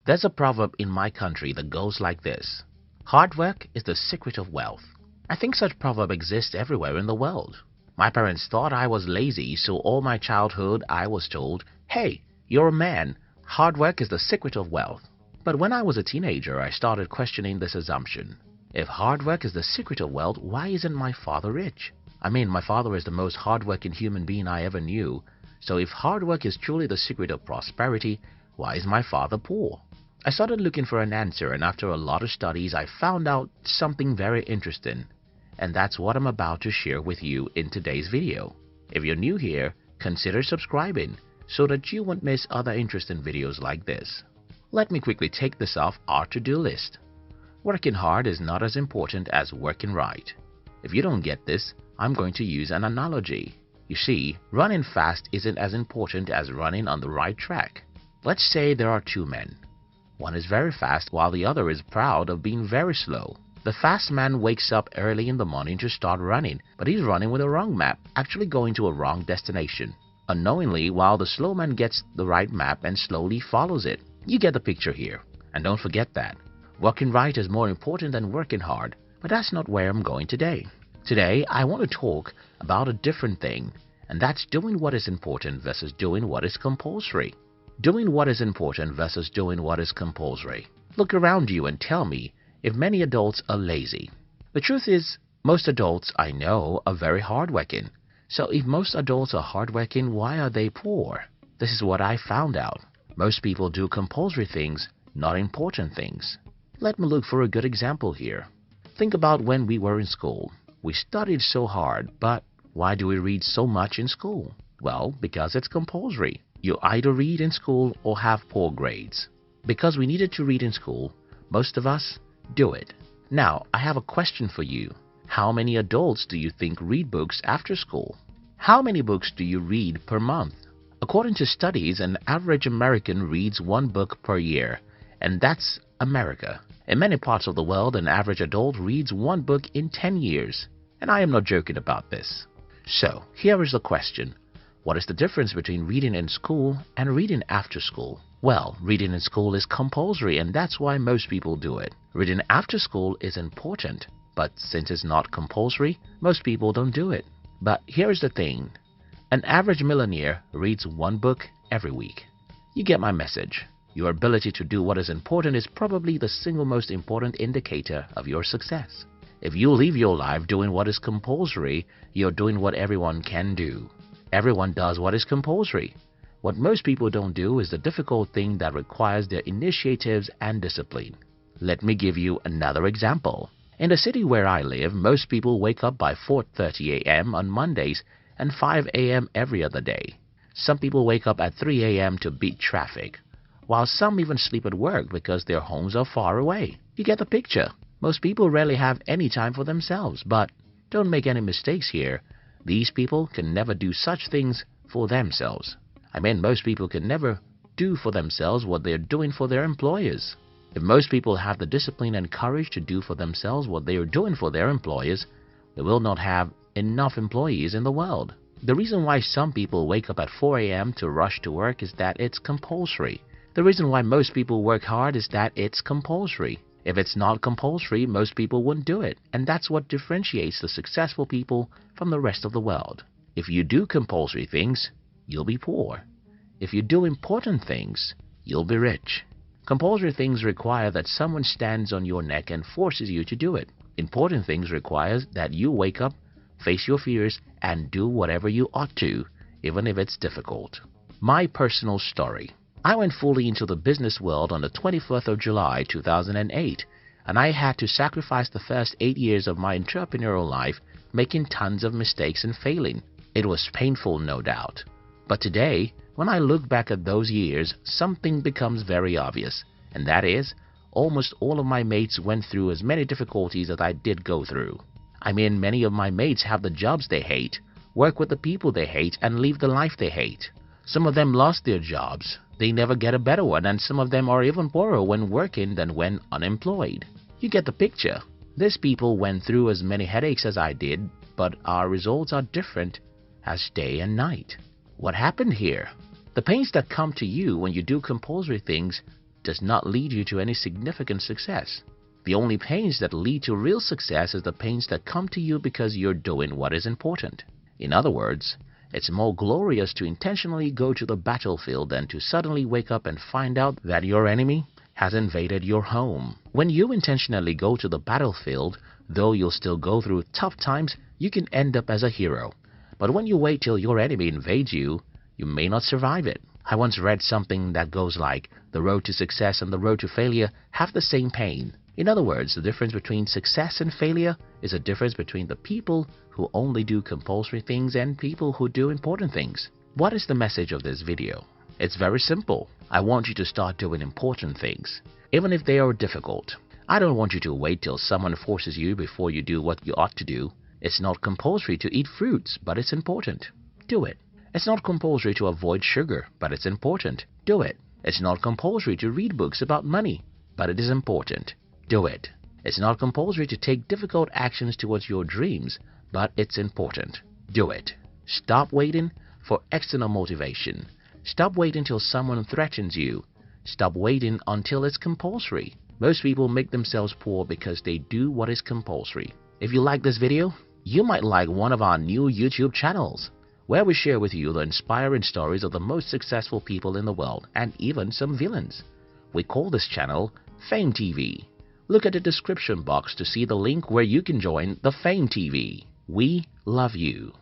There's a proverb in my country that goes like this: hard work is the secret of wealth. I think such proverb exists everywhere in the world. My parents thought I was lazy, so all my childhood I was told, hey, you're a man, hard work is the secret of wealth. But when I was a teenager, I started questioning this assumption. If hard work is the secret of wealth, why isn't my father rich? I mean, my father is the most hardworking human being I ever knew. So if hard work is truly the secret of prosperity, why is my father poor? I started looking for an answer, and after a lot of studies, I found out something very interesting. And that's what I'm about to share with you in today's video. If you're new here, consider subscribing so that you won't miss other interesting videos like this. Let me quickly take this off our to-do list. Working hard is not as important as working right. If you don't get this, I'm going to use an analogy. You see, running fast isn't as important as running on the right track. Let's say there are two men. One is very fast while the other is proud of being very slow. The fast man wakes up early in the morning to start running, but he's running with a wrong map, actually going to a wrong destination. Unknowingly, while the slow man gets the right map and slowly follows it. You get the picture here. And don't forget that working right is more important than working hard, but that's not where I'm going today. Today, I want to talk about a different thing, and that's doing what is important versus doing what is compulsory. Doing what is important versus doing what is compulsory. Look around you and tell me if many adults are lazy. The truth is, most adults I know are very hardworking. So if most adults are hardworking, why are they poor? This is what I found out. Most people do compulsory things, not important things. Let me look for a good example here. Think about when we were in school. We studied so hard, but why do we read so much in school? Well, because it's compulsory. You either read in school or have poor grades. Because we needed to read in school, most of us do it. Now, I have a question for you. How many adults do you think read books after school? How many books do you read per month? According to studies, an average American reads one book per year, and that's America. In many parts of the world, an average adult reads one book in 10 years. And I am not joking about this. So, here is the question. What is the difference between reading in school and reading after school? Well, reading in school is compulsory, and that's why most people do it. Reading after school is important, but since it's not compulsory, most people don't do it. But here's the thing. An average millionaire reads one book every week. You get my message. Your ability to do what is important is probably the single most important indicator of your success. If you live your life doing what is compulsory, you're doing what everyone can do. Everyone does what is compulsory. What most people don't do is the difficult thing that requires their initiatives and discipline. Let me give you another example. In the city where I live, most people wake up by 4:30 a.m. on Mondays and 5 a.m. every other day. Some people wake up at 3 a.m. to beat traffic, while some even sleep at work because their homes are far away. You get the picture. Most people rarely have any time for themselves, but don't make any mistakes here. These people can never do such things for themselves. I mean, most people can never do for themselves what they're doing for their employers. If most people have the discipline and courage to do for themselves what they are doing for their employers, they will not have enough employees in the world. The reason why some people wake up at 4 a.m. to rush to work is that it's compulsory. The reason why most people work hard is that it's compulsory. If it's not compulsory, most people wouldn't do it, and that's what differentiates the successful people from the rest of the world. If you do compulsory things, you'll be poor. If you do important things, you'll be rich. Compulsory things require that someone stands on your neck and forces you to do it. Important things require that you wake up, face your fears, and do whatever you ought to, even if it's difficult. My personal story. I went fully into the business world on the 24th of July 2008, and I had to sacrifice the first 8 years of my entrepreneurial life making tons of mistakes and failing. It was painful, no doubt. But today, when I look back at those years, something becomes very obvious, and that is, almost all of my mates went through as many difficulties as I did go through. I mean, many of my mates have the jobs they hate, work with the people they hate, and live the life they hate. Some of them lost their jobs. They never get a better one, and some of them are even poorer when working than when unemployed. You get the picture. These people went through as many headaches as I did, but our results are different as day and night. What happened here? The pains that come to you when you do compulsory things does not lead you to any significant success. The only pains that lead to real success is the pains that come to you because you're doing what is important. In other words, it's more glorious to intentionally go to the battlefield than to suddenly wake up and find out that your enemy has invaded your home. When you intentionally go to the battlefield, though you'll still go through tough times, you can end up as a hero. But when you wait till your enemy invades you, you may not survive it. I once read something that goes like, the road to success and the road to failure have the same pain. In other words, the difference between success and failure is a difference between the people who only do compulsory things and people who do important things. What is the message of this video? It's very simple. I want you to start doing important things, even if they are difficult. I don't want you to wait till someone forces you before you do what you ought to do. It's not compulsory to eat fruits, but it's important. Do it. It's not compulsory to avoid sugar, but it's important. Do it. It's not compulsory to read books about money, but it is important. Do it. It's not compulsory to take difficult actions towards your dreams, but it's important. Do it. Stop waiting for external motivation. Stop waiting till someone threatens you. Stop waiting until it's compulsory. Most people make themselves poor because they do what is compulsory. If you like this video, you might like one of our new YouTube channels, where we share with you the inspiring stories of the most successful people in the world and even some villains. We call this channel Fame TV. Look at the description box to see the link where you can join the Fame TV. We love you.